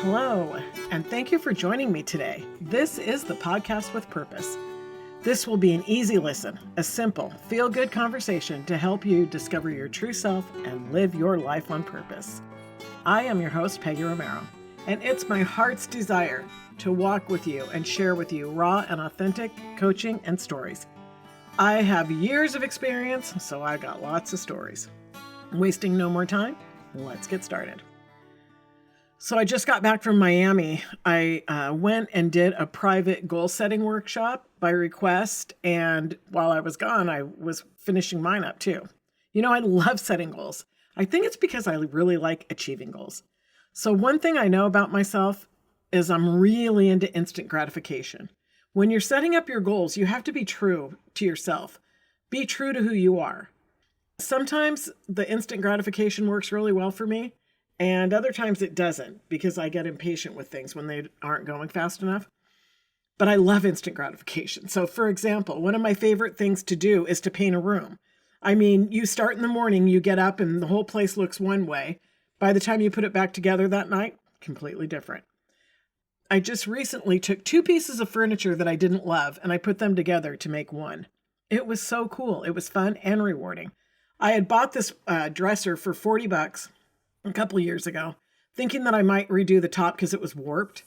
Hello, and thank you for joining me today. This is the Podcast with Purpose. This will be an easy listen, a simple, feel-good conversation to help you discover your true self and live your life on purpose. I am your host, Peggy Romero, and it's my heart's desire to walk with you and share with you raw and authentic coaching and stories. I have years of experience, so I got lots of stories. Wasting no more time, let's get started. So I just got back from Miami. I went and did a private goal setting workshop by request. And while I was gone, I was finishing mine up too. You know, I love setting goals. I think it's because I really like achieving goals. So one thing I know about myself is I'm really into instant gratification. When you're setting up your goals, you have to be true to yourself. Be true to who you are. Sometimes the instant gratification works really well for me. And other times it doesn't because I get impatient with things when they aren't going fast enough. But I love instant gratification. So for example, one of my favorite things to do is to paint a room. I mean, you start in the morning, you get up and the whole place looks one way. By the time you put it back together that night, completely different. I just recently took two pieces of furniture that I didn't love and I put them together to make one. It was so cool. It was fun and rewarding. I had bought this dresser for $40 a couple of years ago, thinking that I might redo the top because it was warped,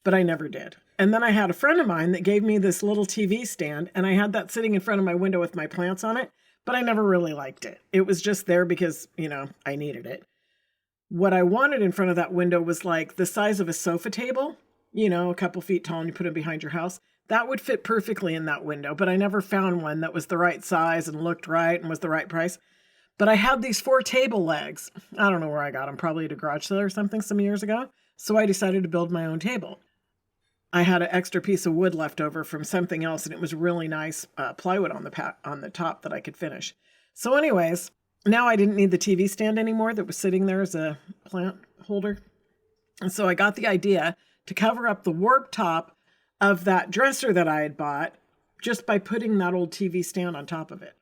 but I never did. And then I had a friend of mine that gave me this little TV stand, and I had that sitting in front of my window with my plants on it, but I never really liked it. It was just there because, I needed it. What I wanted in front of that window was like the size of a sofa table, a couple feet tall, and you put it behind your house. That would fit perfectly in that window, but I never found one that was the right size and looked right and was the right price. But I had these 4 table legs. I don't know where I got them, probably at a garage sale or something some years ago. So I decided to build my own table. I had an extra piece of wood left over from something else, and it was really nice plywood on the top that I could finish. So anyways, now I didn't need the TV stand anymore that was sitting there as a plant holder. And so I got the idea to cover up the warped top of that dresser that I had bought just by putting that old TV stand on top of it.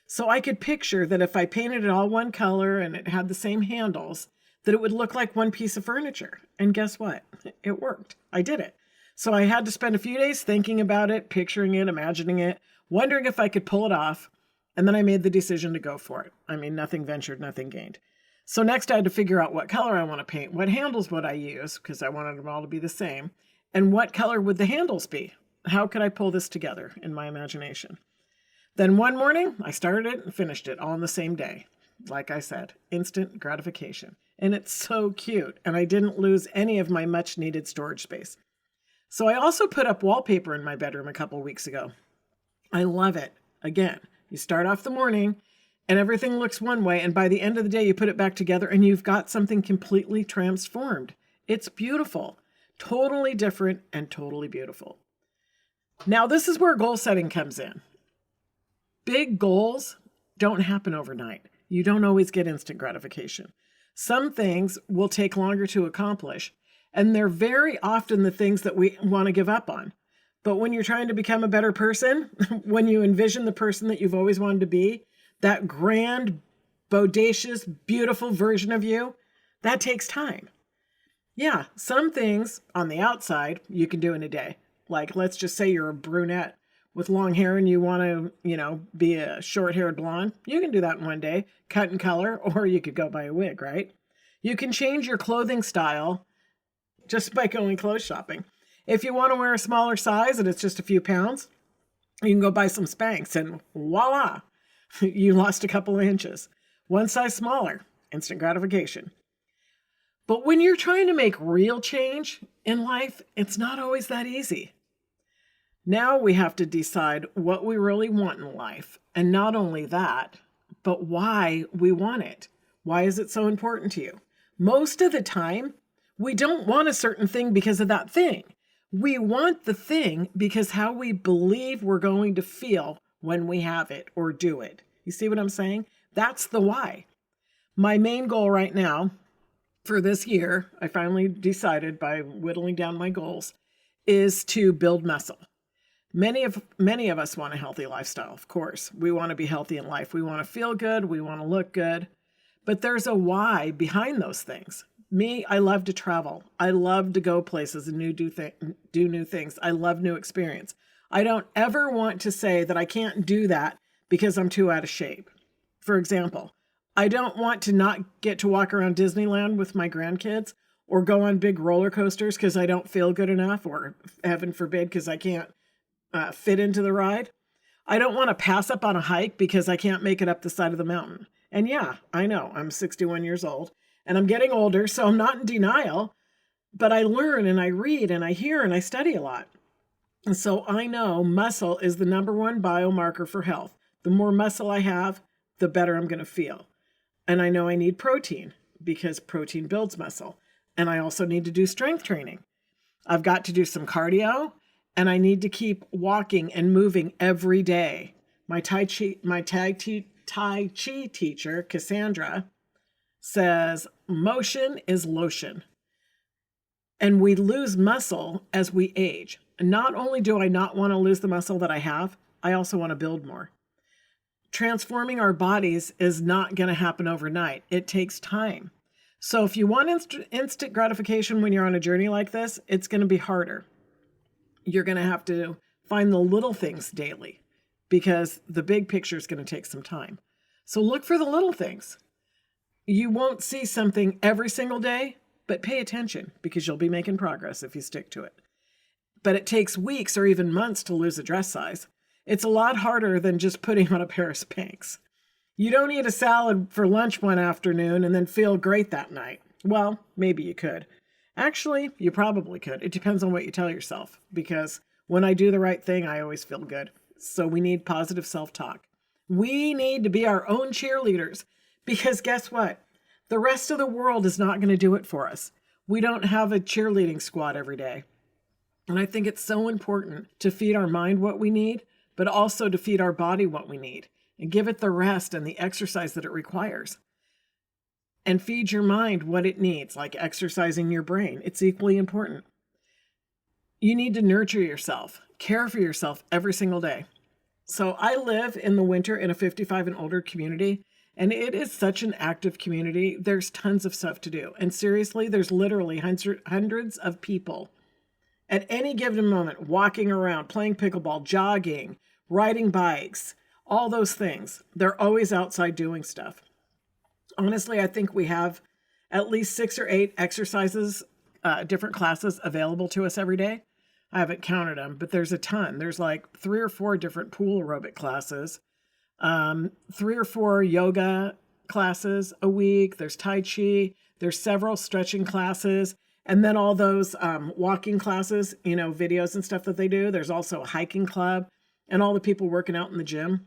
So I could picture that if I painted it all one color and it had the same handles, that it would look like one piece of furniture. And guess what? It worked. I did it. So I had to spend a few days thinking about it, picturing it, imagining it, wondering if I could pull it off. And then I made the decision to go for it. I mean, nothing ventured, nothing gained. So next I had to figure out what color I want to paint, what handles would I use, because I wanted them all to be the same, and what color would the handles be? How could I pull this together in my imagination? Then one morning, I started it and finished it all in the same day. Like I said, instant gratification. And it's so cute. And I didn't lose any of my much needed storage space. So I also put up wallpaper in my bedroom a couple weeks ago. I love it. Again, you start off the morning and everything looks one way. And by the end of the day, you put it back together and you've got something completely transformed. It's beautiful. Totally different and totally beautiful. Now, this is where goal setting comes in. Big goals don't happen overnight. You don't always get instant gratification. Some things will take longer to accomplish, and they're very often the things that we want to give up on. But when you're trying to become a better person, when you envision the person that you've always wanted to be, that grand, bodacious, beautiful version of you, that takes time. Yeah, some things on the outside you can do in a day. Like, let's just say you're a brunette with long hair and you want to, be a short-haired blonde, you can do that in one day, cut and color, or you could go buy a wig, right? You can change your clothing style just by going clothes shopping. If you want to wear a smaller size and it's just a few pounds, you can go buy some Spanx and voila, you lost a couple of inches. One size smaller, instant gratification. But when you're trying to make real change in life, it's not always that easy. Now we have to decide what we really want in life. And not only that, but why we want it. Why is it so important to you? Most of the time, we don't want a certain thing because of that thing. We want the thing because how we believe we're going to feel when we have it or do it. You see what I'm saying? That's the why. My main goal right now for this year, I finally decided by whittling down my goals, is to build muscle. Many of us want a healthy lifestyle, of course. We want to be healthy in life. We want to feel good. We want to look good. But there's a why behind those things. Me, I love to travel. I love to go places and do new things. I love new experience. I don't ever want to say that I can't do that because I'm too out of shape. For example, I don't want to not get to walk around Disneyland with my grandkids or go on big roller coasters because I don't feel good enough, or heaven forbid, because I can't fit into the ride. I don't want to pass up on a hike because I can't make it up the side of the mountain. And yeah, I know I'm 61 years old and I'm getting older, so I'm not in denial, but I learn and I read and I hear and I study a lot. And so I know muscle is the number one biomarker for health. The more muscle I have, the better I'm going to feel. And I know I need protein because protein builds muscle. And I also need to do strength training. I've got to do some cardio, and I need to keep walking and moving every day. My Tai Chi teacher, Cassandra, says motion is lotion. And we lose muscle as we age. Not only do I not want to lose the muscle that I have, I also want to build more. Transforming our bodies is not going to happen overnight. It takes time. So if you want instant gratification when you're on a journey like this, it's going to be harder. You're going to have to find the little things daily because the big picture is going to take some time. So look for the little things. You won't see something every single day, but pay attention because you'll be making progress if you stick to it. But it takes weeks or even months to lose a dress size. It's a lot harder than just putting on a pair of Spanx. You don't eat a salad for lunch one afternoon and then feel great that night. Well, maybe you could. Actually, you probably could. It depends on what you tell yourself, because when I do the right thing, I always feel good. So we need positive self-talk. We need to be our own cheerleaders, because guess what? The rest of the world is not going to do it for us. We don't have a cheerleading squad every day. And I think it's so important to feed our mind what we need, but also to feed our body what we need and give it the rest and the exercise that it requires. And feed your mind what it needs, like exercising your brain. It's equally important. You need to nurture yourself, care for yourself every single day. So I live in the winter in a 55 and older community, and it is such an active community. There's tons of stuff to do. And seriously, there's literally hundreds of people at any given moment walking around, playing pickleball, jogging, riding bikes, all those things. They're always outside doing stuff. Honestly, I think we have at least 6 or 8 exercises, different classes available to us every day. I haven't counted them, but there's a ton. There's like 3 or 4 different pool aerobic classes, 3 or 4 yoga classes a week. There's Tai Chi. There's several stretching classes. And then all those walking classes, videos and stuff that they do. There's also a hiking club and all the people working out in the gym.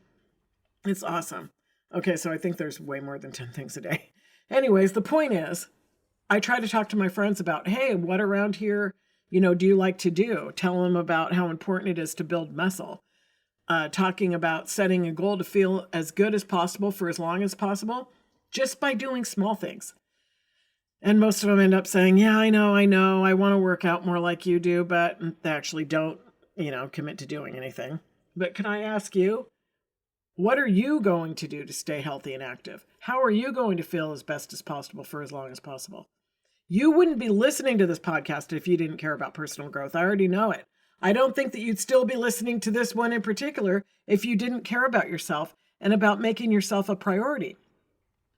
It's awesome. Okay, so I think there's way more than 10 things a day. Anyways, the point is, I try to talk to my friends about, hey, what around here, do you like to do? Tell them about how important it is to build muscle. Talking about setting a goal to feel as good as possible for as long as possible, just by doing small things. And most of them end up saying, yeah, I know, I want to work out more like you do, but they actually don't, commit to doing anything. But can I ask you, what are you going to do to stay healthy and active? How are you going to feel as best as possible for as long as possible? You wouldn't be listening to this podcast if you didn't care about personal growth. I already know it. I don't think that you'd still be listening to this one in particular if you didn't care about yourself and about making yourself a priority.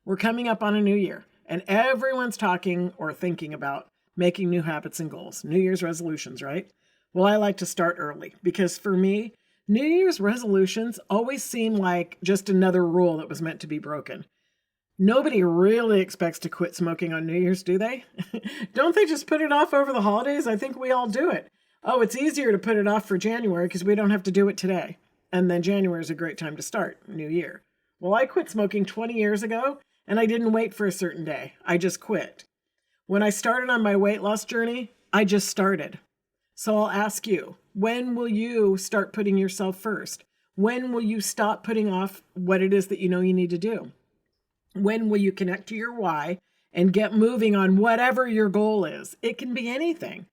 We're coming up on a new year, and everyone's talking or thinking about making new habits and goals, New Year's resolutions, right? Well, I like to start early because for me, New Year's resolutions always seem like just another rule that was meant to be broken. Nobody really expects to quit smoking on New Year's, do they? Don't they just put it off over the holidays? I think we all do it. Oh, it's easier to put it off for January because we don't have to do it today. And then January is a great time to start, New Year. Well, I quit smoking 20 years ago, and I didn't wait for a certain day. I just quit. When I started on my weight loss journey, I just started. So I'll ask you, when will you start putting yourself first? When will you stop putting off what it is that you know you need to do? When will you connect to your why and get moving on whatever your goal is? It can be anything.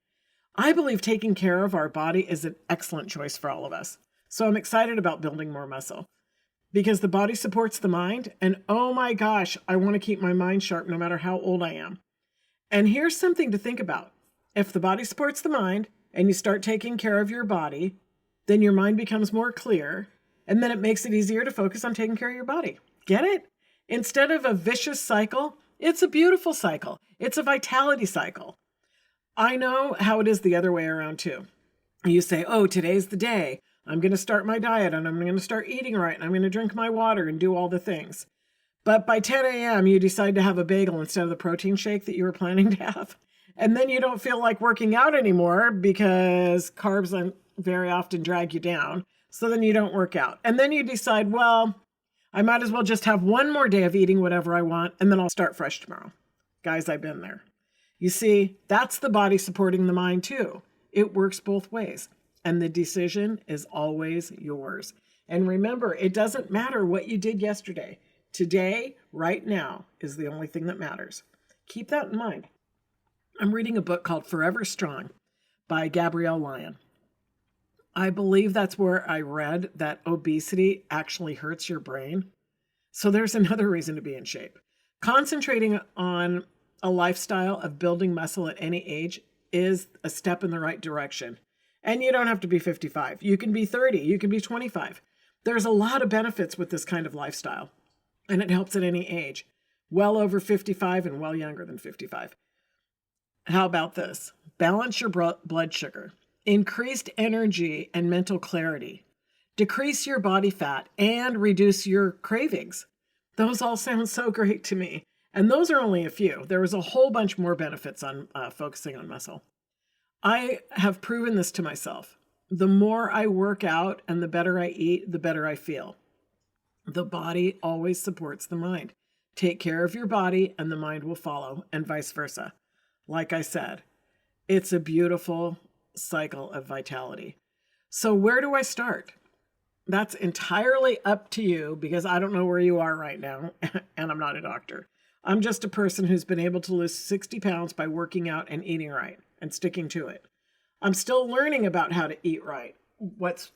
I believe taking care of our body is an excellent choice for all of us. So I'm excited about building more muscle because the body supports the mind. And oh my gosh, I want to keep my mind sharp no matter how old I am. And here's something to think about. If the body supports the mind and you start taking care of your body, then your mind becomes more clear, and then it makes it easier to focus on taking care of your body. Get it? Instead of a vicious cycle, it's a beautiful cycle. It's a vitality cycle. I know how it is the other way around too. You say, oh, today's the day. I'm going to start my diet and I'm going to start eating right and I'm going to drink my water and do all the things. But by 10 a.m., you decide to have a bagel instead of the protein shake that you were planning to have. And then you don't feel like working out anymore because carbs very often drag you down. So then you don't work out. And then you decide, well, I might as well just have one more day of eating whatever I want and then I'll start fresh tomorrow. Guys, I've been there. You see, that's the body supporting the mind too. It works both ways. And the decision is always yours. And remember, it doesn't matter what you did yesterday. Today, right now, is the only thing that matters. Keep that in mind. I'm reading a book called Forever Strong by Gabrielle Lyon. I believe that's where I read that obesity actually hurts your brain. So there's another reason to be in shape. Concentrating on a lifestyle of building muscle at any age is a step in the right direction. And you don't have to be 55. You can be 30. You can be 25. There's a lot of benefits with this kind of lifestyle. And it helps at any age. Well over 55 and well younger than 55. How about this? Balance your blood sugar. Increased energy and mental clarity. Decrease your body fat and reduce your cravings. Those all sound so great to me. And those are only a few. There was a whole bunch more benefits on focusing on muscle. I have proven this to myself. The more I work out and the better I eat, the better I feel. The body always supports the mind. Take care of your body and the mind will follow, and vice versa. Like I said, it's a beautiful cycle of vitality. So where do I start? That's entirely up to you because I don't know where you are right now, and I'm not a doctor. I'm just a person who's been able to lose 60 pounds by working out and eating right and sticking to it. I'm still learning about how to eat right, what's,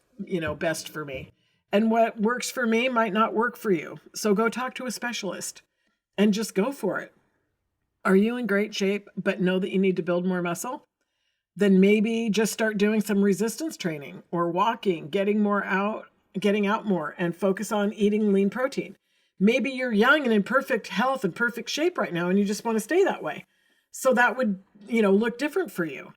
best for me. And what works for me might not work for you. So go talk to a specialist and just go for it. Are you in great shape, but know that you need to build more muscle? Then maybe just start doing some resistance training or walking, getting out more and focus on eating lean protein. Maybe you're young and in perfect health and perfect shape right now and you just want to stay that way. So that would, look different for you.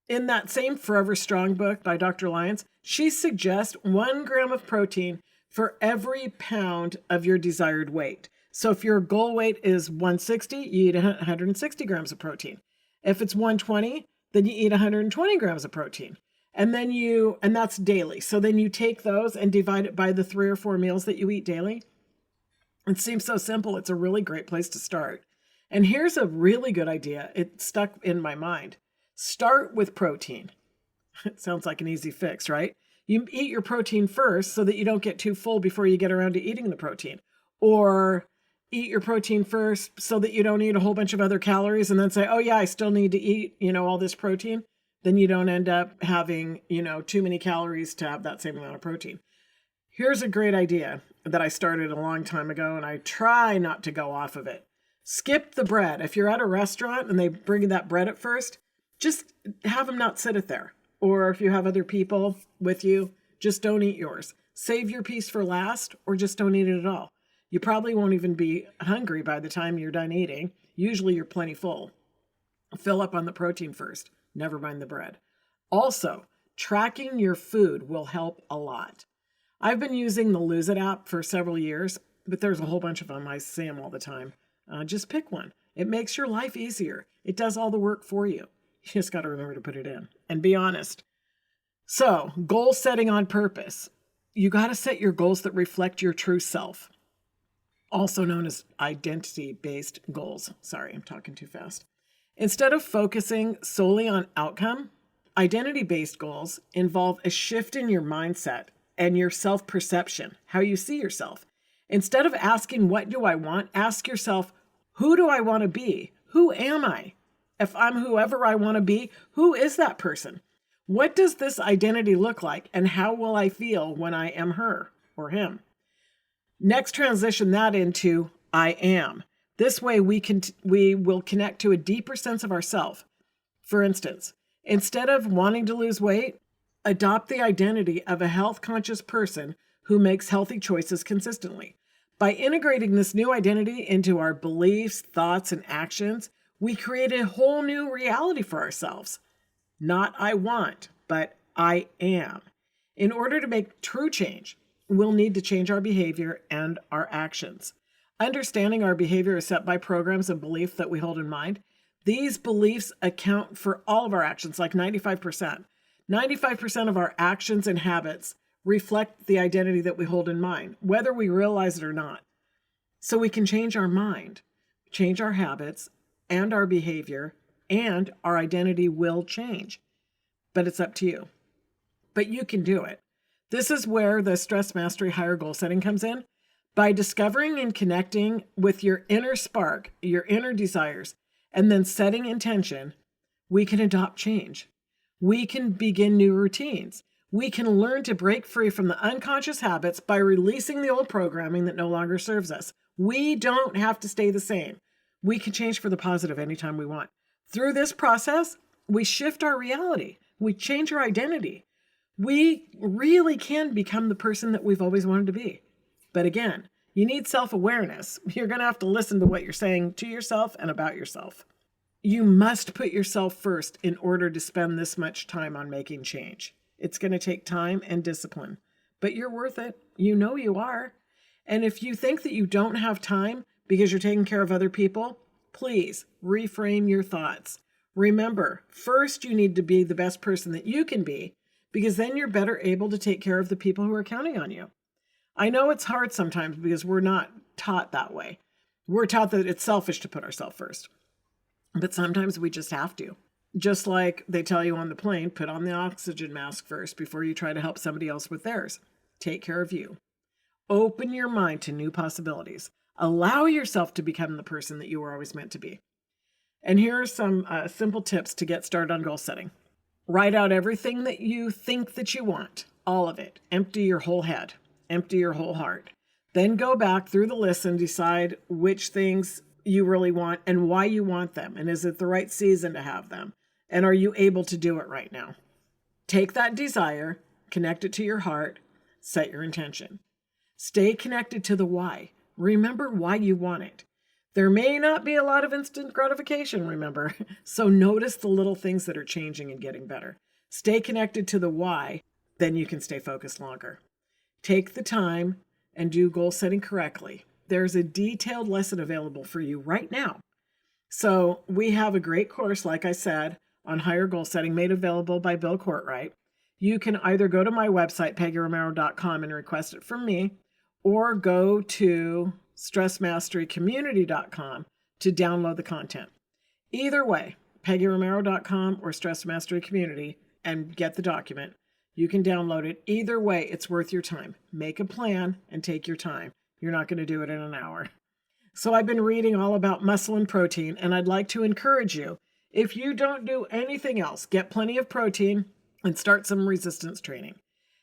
In that same Forever Strong book by Dr. Lyons, she suggests 1 gram of protein for every pound of your desired weight. So if your goal weight is 160, you eat 160 grams of protein. If it's 120, then you eat 120 grams of protein. And that's daily. So then you take those and divide it by the 3 or 4 meals that you eat daily. It seems so simple. It's a really great place to start. And here's a really good idea. It stuck in my mind. Start with protein. It sounds like an easy fix, right? You eat your protein first so that you don't get too full before you get around to eating the protein. Or eat your protein first so that you don't eat a whole bunch of other calories and then say, oh yeah, I still need to eat, all this protein. Then you don't end up having, too many calories to have that same amount of protein. Here's a great idea that I started a long time ago and I try not to go off of it. Skip the bread. If you're at a restaurant and they bring you that bread at first, just have them not sit it there. Or if you have other people with you, just don't eat yours. Save your piece for last or just don't eat it at all. You probably won't even be hungry by the time you're done eating. Usually you're plenty full. Fill up on the protein first, never mind the bread. Also, tracking your food will help a lot. I've been using the Lose It app for several years, but there's a whole bunch of them. I see them all the time. Just pick one. It makes your life easier. It does all the work for you. You just got to remember to put it in and be honest. So, goal setting on purpose. You got to set your goals that reflect your true self, also known as identity-based goals. Sorry, I'm talking too fast. Instead of focusing solely on outcome, identity-based goals involve a shift in your mindset and your self-perception, how you see yourself. Instead of asking, what do I want? Ask yourself, who do I want to be? Who am I? If I'm whoever I want to be, who is that person? What does this identity look like? And how will I feel when I am her or him? Next, transition that into I am. This way we will connect to a deeper sense of ourself. For instance, instead of wanting to lose weight, adopt the identity of a health-conscious person who makes healthy choices consistently. By integrating this new identity into our beliefs, thoughts, and actions, we create a whole new reality for ourselves. Not I want, but I am. In order to make true change, we'll need to change our behavior and our actions. Understanding our behavior is set by programs and beliefs that we hold in mind. These beliefs account for all of our actions, like 95%. 95% of our actions and habits reflect the identity that we hold in mind, whether we realize it or not. So we can change our mind, change our habits and our behavior, and our identity will change. But it's up to you. But you can do it. This is where the Stress Mastery Higher Goal Setting comes in. By discovering and connecting with your inner spark, your inner desires, and then setting intention, we can adopt change. We can begin new routines. We can learn to break free from the unconscious habits by releasing the old programming that no longer serves us. We don't have to stay the same. We can change for the positive anytime we want. Through this process, we shift our reality. We change our identity. We really can become the person that we've always wanted to be. But again, you need self-awareness. You're going to have to listen to what you're saying to yourself and about yourself. You must put yourself first in order to spend this much time on making change. It's going to take time and discipline, but you're worth it. You know you are. And if you think that you don't have time because you're taking care of other people, please reframe your thoughts. Remember, first you need to be the best person that you can be, because then you're better able to take care of the people who are counting on you. I know it's hard sometimes because we're not taught that way. We're taught that it's selfish to put ourselves first. But sometimes we just have to. Just like they tell you on the plane, put on the oxygen mask first before you try to help somebody else with theirs. Take care of you. Open your mind to new possibilities. Allow yourself to become the person that you were always meant to be. And here are some simple tips to get started on goal setting. Write out everything that you think that you want, all of it. Empty your whole head. Empty your whole heart. Then go back through the list and decide which things you really want and why you want them. And is it the right season to have them? And are you able to do it right now? Take that desire, connect it to your heart, set your intention. Stay connected to the why. Remember why you want it. There may not be a lot of instant gratification, remember. So notice the little things that are changing and getting better. Stay connected to the why, then you can stay focused longer. Take the time and do goal setting correctly. There's a detailed lesson available for you right now. So we have a great course, like I said, on higher goal setting made available by Bill Courtwright. You can either go to my website, PeggyRomero.com, and request it from me, or go to StressMasteryCommunity.com to download the content. Either way, PeggyRomero.com or Stress Mastery Community, and get the document. You can download it. Either way, it's worth your time. Make a plan and take your time. You're not going to do it in an hour. So I've been reading all about muscle and protein, and I'd like to encourage you, if you don't do anything else, get plenty of protein and start some resistance training.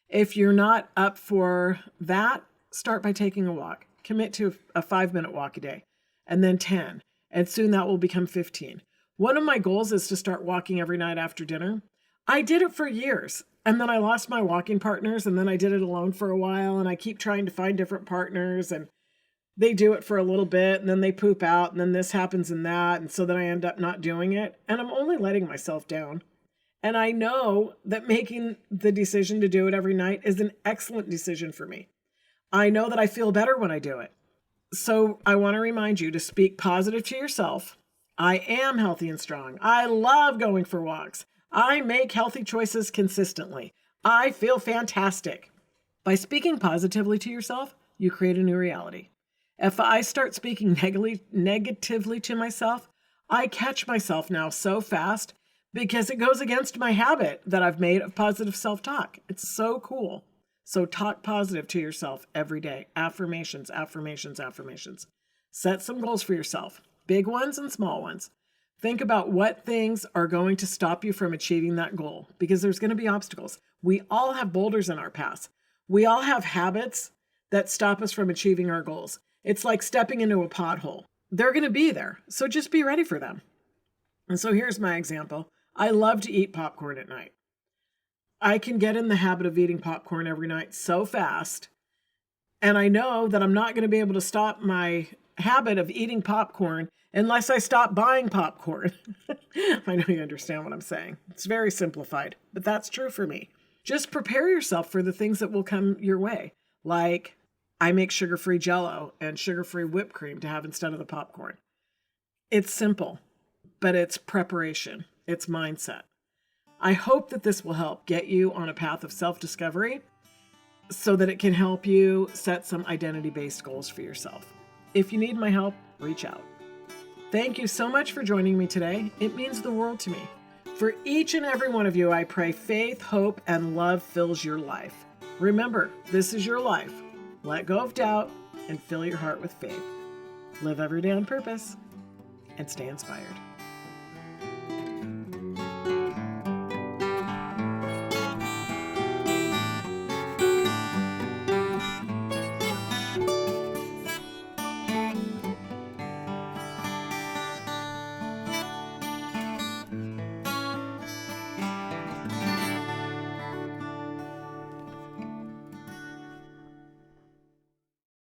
If you're not up for that, start by taking a walk. Commit to a 5-minute walk a day, and then 10, and soon that will become 15. One of my goals is to start walking every night after dinner. I did it for years, and then I lost my walking partners, and then I did it alone for a while, and I keep trying to find different partners, and they do it for a little bit, and then they poop out, and then this happens and that, and so then I end up not doing it, and I'm only letting myself down. And I know that making the decision to do it every night is an excellent decision for me. I know that I feel better when I do it. So I want to remind you to speak positive to yourself. I am healthy and strong. I love going for walks. I make healthy choices consistently. I feel fantastic. By speaking positively to yourself, you create a new reality. If I start speaking negatively to myself, I catch myself now so fast because it goes against my habit that I've made of positive self-talk. It's so cool. So talk positive to yourself every day. Affirmations, affirmations, affirmations. Set some goals for yourself, big ones and small ones. Think about what things are going to stop you from achieving that goal, because there's going to be obstacles. We all have boulders in our paths. We all have habits that stop us from achieving our goals. It's like stepping into a pothole. they're going to be there. So just be ready for them. And so here's my example. I love to eat popcorn at night. I can get in the habit of eating popcorn every night so fast. And I know that I'm not going to be able to stop my habit of eating popcorn unless I stop buying popcorn. I know you understand what I'm saying. It's very simplified, but that's true for me. Just prepare yourself for the things that will come your way. Like I make sugar-free Jell-O and sugar-free whipped cream to have instead of the popcorn. It's simple, but it's preparation. It's mindset. I hope that this will help get you on a path of self-discovery so that it can help you set some identity-based goals for yourself. If you need my help, reach out. Thank you so much for joining me today. It means the world to me. For each and every one of you, I pray faith, hope, and love fills your life. Remember, this is your life. Let go of doubt and fill your heart with faith. Live every day on purpose and stay inspired.